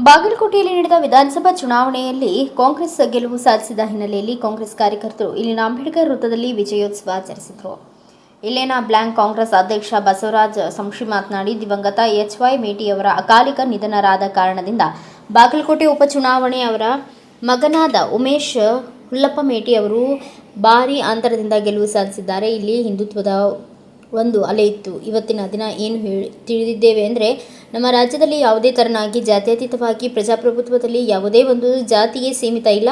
ಬಾಗಲಕೋಟೆಯಲ್ಲಿ ನಡೆದ ವಿಧಾನಸಭಾ ಚುನಾವಣೆಯಲ್ಲಿ ಕಾಂಗ್ರೆಸ್ ಗೆಲುವು ಸಾಧಿಸಿದ ಹಿನ್ನೆಲೆಯಲ್ಲಿ ಕಾಂಗ್ರೆಸ್ ಕಾರ್ಯಕರ್ತರು ಇಲ್ಲಿನ ಅಂಬೇಡ್ಕರ್ ವೃತ್ತದಲ್ಲಿ ವಿಜಯೋತ್ಸವ ಆಚರಿಸಿದರು. ಇಲ್ಲಿನ ಬ್ಲಾಕ್ ಕಾಂಗ್ರೆಸ್ ಅಧ್ಯಕ್ಷ ಬಸವರಾಜ ಸಂಶಿ ಮಾತನಾಡಿ, ದಿವಂಗತ ಎಚ್.ವೈ. ಮೇಟಿಯವರ ಅಕಾಲಿಕ ನಿಧನರಾದ ಕಾರಣದಿಂದ ಬಾಗಲಕೋಟೆ ಉಪಚುನಾವಣೆ ಅವರ ಮಗನಾದ ಉಮೇಶ್ ಹುಲ್ಲಪ್ಪ ಮೇಟಿ ಅವರು ಭಾರೀ ಅಂತರದಿಂದ ಗೆಲುವು ಸಾಧಿಸಿದ್ದಾರೆ. ಇಲ್ಲಿ ಹಿಂದುತ್ವದ ಒಂದು ಅಲೆ ಇತ್ತು. ಇವತ್ತಿನ ದಿನ ಏನು ತಿಳಿದಿದ್ದೇವೆ ಅಂದರೆ, ನಮ್ಮ ರಾಜ್ಯದಲ್ಲಿ ಯಾವುದೇ ತರನಾಗಿ ಜಾತ್ಯತೀತವಾಗಿ ಪ್ರಜಾಪ್ರಭುತ್ವದಲ್ಲಿ ಯಾವುದೇ ಒಂದು ಜಾತಿಗೆ ಸೀಮಿತ ಇಲ್ಲ,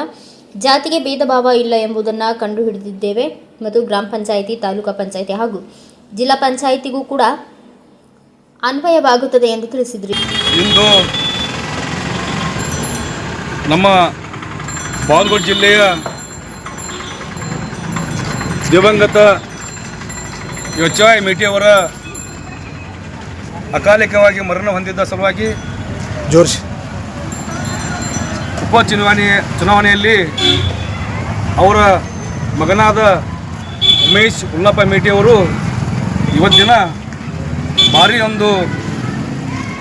ಜಾತಿಗೆ ಭೇದ ಭಾವ ಇಲ್ಲ ಎಂಬುದನ್ನು ಕಂಡು ಹಿಡಿದಿದ್ದೇವೆ ಮತ್ತು ಗ್ರಾಮ ಪಂಚಾಯಿತಿ, ತಾಲೂಕಾ ಪಂಚಾಯಿತಿ ಹಾಗೂ ಜಿಲ್ಲಾ ಪಂಚಾಯಿತಿಗೂ ಕೂಡ ಅನ್ವಯವಾಗುತ್ತದೆ ಎಂದು ತಿಳಿಸಿದರು. ಇಂದು ನಮ್ಮ ಬಾಗಲಕೋಟೆ ಜಿಲ್ಲೆಯ ದಿವಂಗತ ಎಚ್.ವೈ. ಮೇಟಿಯವರ ಅಕಾಲಿಕವಾಗಿ ಮರಣ ಹೊಂದಿದ್ದ ಸಲುವಾಗಿ ಚುನಾವಣೆಯಲ್ಲಿ ಅವರ ಮಗನಾದ ಉಮೇಶ್ ಹುಲ್ಲಪ್ಪ ಮೇಟಿಯವರು ಇವತ್ತಿನ ಭಾರಿ ಒಂದು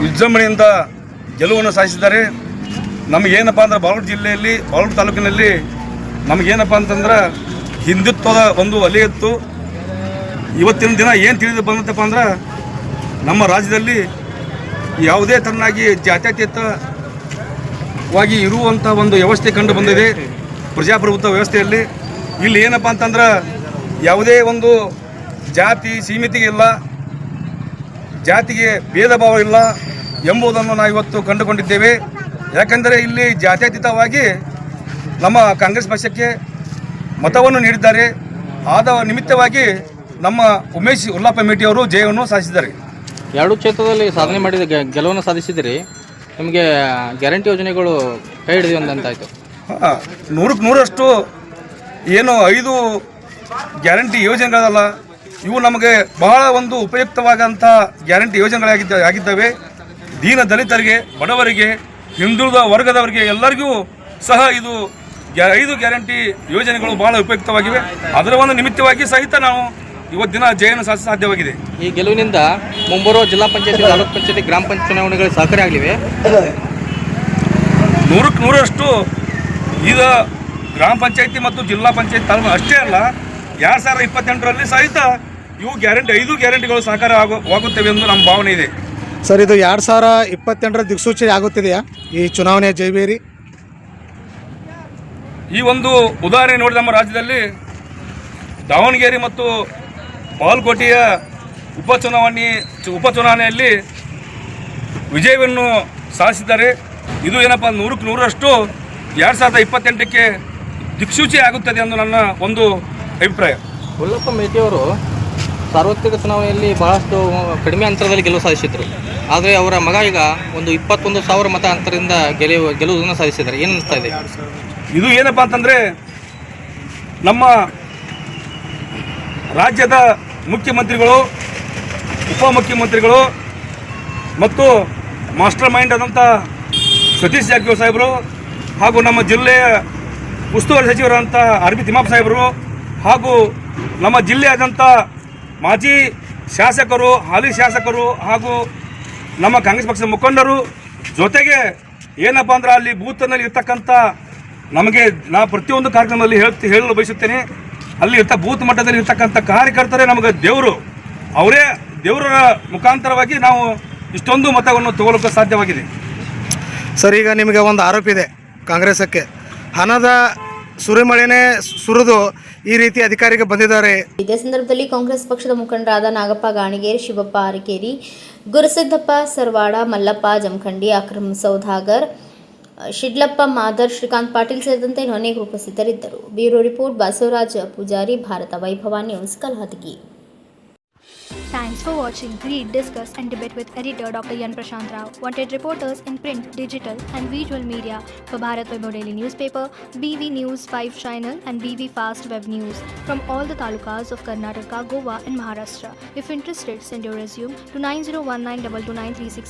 ವಿಜೃಂಭಣೆಯಿಂದ ಗೆಲುವನ್ನು ಸಾಧಿಸಿದ್ದಾರೆ. ನಮಗೇನಪ್ಪ ಅಂದ್ರೆ ಬಾಗಲಕೋಟೆ ತಾಲೂಕಿನಲ್ಲಿ ನಮಗೇನಪ್ಪ ಅಂತಂದ್ರೆ ಹಿಂದುತ್ವದ ಒಂದು ಅಲೆ ಇತ್ತು. ಇವತ್ತಿನ ದಿನ ಏನು ತಿಳಿದು ಬಂದತ್ತಪ್ಪ ಅಂದ್ರೆ, ನಮ್ಮ ರಾಜ್ಯದಲ್ಲಿ ಯಾವುದೇ ತರನಾಗಿ ಜಾತ್ಯತೀತವಾಗಿ ಇರುವಂಥ ಒಂದು ವ್ಯವಸ್ಥೆ ಕಂಡು ಬಂದಿದೆ. ಪ್ರಜಾಪ್ರಭುತ್ವ ವ್ಯವಸ್ಥೆಯಲ್ಲಿ ಇಲ್ಲಿ ಏನಪ್ಪ ಅಂತಂದ್ರೆ ಯಾವುದೇ ಒಂದು ಜಾತಿ ಸೀಮಿತಿಗೆ ಇಲ್ಲ, ಜಾತಿಗೆ ಭೇದ ಭಾವ ಇಲ್ಲ ಎಂಬುದನ್ನು ನಾವು ಇವತ್ತು ಕಂಡುಕೊಂಡಿದ್ದೇವೆ. ಯಾಕೆಂದರೆ ಇಲ್ಲಿ ಜಾತ್ಯತೀತವಾಗಿ ನಮ್ಮ ಕಾಂಗ್ರೆಸ್ ಪಕ್ಷಕ್ಕೆ ಮತವನ್ನು ನೀಡಿದ್ದಾರೆ. ಆದ ನಿಮಿತ್ತವಾಗಿ ನಮ್ಮ ಉಮೇಶ್ ಹುಲ್ಲಪ್ಪ ಮೇಟಿಯವರು ಜಯವನ್ನು ಸಾಧಿಸಿದ್ದಾರೆ. ಎರಡು ಕ್ಷೇತ್ರದಲ್ಲಿ ಸಾಧನೆ ಮಾಡಿದ ಗೆಲುವನ್ನು ಸಾಧಿಸಿದಿರಿ. ನಿಮಗೆ ಗ್ಯಾರಂಟಿ ಯೋಜನೆಗಳು ಕೈ ಹಿಡಿದು ಅಂತಾಯಿತು. 100ಕ್ಕೆ 100ರಷ್ಟು ಏನು 5 ಗ್ಯಾರಂಟಿ ಯೋಜನೆಗಳಲ್ಲ, ಇವು ನಮಗೆ ಬಹಳ ಒಂದು ಉಪಯುಕ್ತವಾದಂಥ ಗ್ಯಾರಂಟಿ ಯೋಜನೆಗಳಾಗಿದ್ದಾವೆ. ದೀನ ದಲಿತರಿಗೆ, ಬಡವರಿಗೆ, ಹಿಂದುಳಿದ ವರ್ಗದವರಿಗೆ ಎಲ್ಲರಿಗೂ ಸಹ ಇದು 5 ಗ್ಯಾರಂಟಿ ಯೋಜನೆಗಳು ಬಹಳ ಉಪಯುಕ್ತವಾಗಿವೆ. ಅದರ ಒಂದು ನಿಮಿತ್ತವಾಗಿ ಸಹಿತ ನಾವು ಇವತ್ತಿನ ಜಯನ ಸಾಧ್ಯವಾಗಿದೆ. ಈ ಗೆಲುವಿನಿಂದ ಮುಂಬರುವ ಜಿಲ್ಲಾ ಪಂಚಾಯತಿ, ತಾಲೂಕು ಪಂಚಾಯತಿ, ಗ್ರಾಮ ಪಂಚಾಯತ್ ಚುನಾವಣೆಗಳು ಸಹಕಾರಿ ಆಗಲಿವೆ. 100ಕ್ಕೆ 100ರಷ್ಟು ಈಗ ಗ್ರಾಮ ಪಂಚಾಯತಿ ಮತ್ತು ಜಿಲ್ಲಾ ಪಂಚಾಯತ್ ತಾಲೂಕು ಅಷ್ಟೇ ಅಲ್ಲ, 2028ರಲ್ಲಿ ಸಹಿತ ಇವು 5 ಗ್ಯಾರಂಟಿಗಳು ಸಹಕಾರ ಆಗುತ್ತವೆ ಎಂದು ನಮ್ಮ ಭಾವನೆ ಇದೆ. ಸರ್, ಇದು 2028ರ ದಿಕ್ಸೂಚಿ ಆಗುತ್ತಿದೆಯಾ ಈ ಚುನಾವಣೆಯ ಜೈಬೇರಿ? ಈ ಒಂದು ಉದಾಹರಣೆ ನೋಡಿ, ನಮ್ಮ ರಾಜ್ಯದಲ್ಲಿ ದಾವಣಗೆರೆ ಮತ್ತು ಬಾಗಲಕೋಟೆಯ ಉಪಚುನಾವಣೆಯಲ್ಲಿ ವಿಜಯವನ್ನು ಸಾಧಿಸಿದ್ದಾರೆ. ಇದು ಏನಪ್ಪ 100ಕ್ಕೆ 100ರಷ್ಟು 2028ಕ್ಕೆ ದಿಕ್ಸೂಚಿ ಆಗುತ್ತದೆ ಎಂದು ನನ್ನ ಒಂದು ಅಭಿಪ್ರಾಯ. ಹುಲ್ಲಪ್ಪ ಮೇಟಿಯವರು ಸಾರ್ವತ್ರಿಕ ಚುನಾವಣೆಯಲ್ಲಿ ಬಹಳಷ್ಟು ಕಡಿಮೆ ಅಂತರದಲ್ಲಿ ಗೆಲುವು ಸಾಧಿಸಿದರು. ಆದರೆ ಅವರ ಮಗ ಈಗ ಒಂದು 21,000 ಮತ ಅಂತರದಿಂದ ಗೆಲುವನ್ನು ಸಾಧಿಸಿದ್ದಾರೆ. ಏನು ಅನಿಸ್ತಾ ಇದೆ? ಇದು ಏನಪ್ಪ ಅಂತಂದರೆ, ನಮ್ಮ ರಾಜ್ಯದ ಮುಖ್ಯಮಂತ್ರಿಗಳು, ಉಪಮುಖ್ಯಮಂತ್ರಿಗಳು ಮತ್ತು ಮಾಸ್ಟರ್ ಮೈಂಡ್ ಆದಂಥ ಸತೀಶ್ ಜಾರಕಿಹೊಳಿ ಸಾಹೇಬರು ಹಾಗೂ ನಮ್ಮ ಜಿಲ್ಲೆಯ ಉಸ್ತುವಾರಿ ಸಚಿವರಾದಂಥ ಆರ್.ಬಿ. ತಿಮ್ಮಪ್ಪ ಸಾಹೇಬರು ಹಾಗೂ ನಮ್ಮ ಜಿಲ್ಲೆಯಾದಂಥ ಮಾಜಿ ಶಾಸಕರು, ಹಾಲಿ ಶಾಸಕರು ಹಾಗೂ ನಮ್ಮ ಕಾಂಗ್ರೆಸ್ ಪಕ್ಷದ ಮುಖಂಡರು ಜೊತೆಗೆ ಏನಪ್ಪ ಅಂದ್ರೆ ಅಲ್ಲಿ ಬೂತ್ನಲ್ಲಿ ಇರ್ತಕ್ಕಂಥ ನಮಗೆ ಪ್ರತಿಯೊಂದು ಕಾರ್ಯಕ್ರಮದಲ್ಲಿ ಹೇಳಲು ಬಯಸುತ್ತೇನೆ, ಅಲ್ಲಿ ಬೂತ್ ಮಟ್ಟದಲ್ಲಿ ಇರ್ತಕ್ಕಂಥ ಕಾರ್ಯಕರ್ತರೇ ನಮಗೆ ದೇವರು. ಅವರೇ ದೇವರ ಮುಖಾಂತರವಾಗಿ ನಾವು ಇಷ್ಟೊಂದು ಮತವನ್ನು ತಗೊಳ್ಳೋಕೆ ಸಾಧ್ಯವಾಗಿದೆ. ಸರ್, ಈಗ ನಿಮಗೆ ಒಂದು ಆರೋಪ ಇದೆ, ಕಾಂಗ್ರೆಸ್ಸಕ್ಕೆ ಹಣದ ಸುರಿಮಳೆನೇ ಸುರಿದು ಈ ರೀತಿ ಅಧಿಕಾರಿಗೆ ಬಂದಿದ್ದಾರೆ. ಇದೇ ಸಂದರ್ಭದಲ್ಲಿ ಕಾಂಗ್ರೆಸ್ ಪಕ್ಷದ ಮುಖಂಡರಾದ ನಾಗಪ್ಪ ಗಾಣಿಗೇರ್, ಶಿವಪ್ಪ ಅರಕೇರಿ, ಗುರುಸಿದ್ದಪ್ಪ ಸರ್ವಾಡ, ಮಲ್ಲಪ್ಪ ಜಮಖಂಡಿ, ಅಕ್ರಮ್ ಸೌದಾಗರ್, ಶಿಡ್ಲಪ್ಪ ಮಾದರ್, ಶ್ರೀಕಾಂತ್ ಪಾಟೀಲ್ ಸೇರಿದಂತೆ ಅನೇಕರು ಉಪಸ್ಥಿತರಿದ್ದರು. ಬ್ಯೂರೋ ರಿಪೋರ್ಟ್, ಬಸವರಾಜ ಪೂಜಾರಿ, ಭಾರತ ವೈಭವ news, ಕಲಹದಗಿ. Thanks for watching. Read, discuss and debate with editor Dr. Yan Prashant Rao. Wanted reporters in print, digital and visual media for Bharat Vaibhav Daily Newspaper, BV News 5 Channel and BV Fast Web News from all the talukas of Karnataka, Goa and Maharashtra. If interested, send your resume to 9019229369.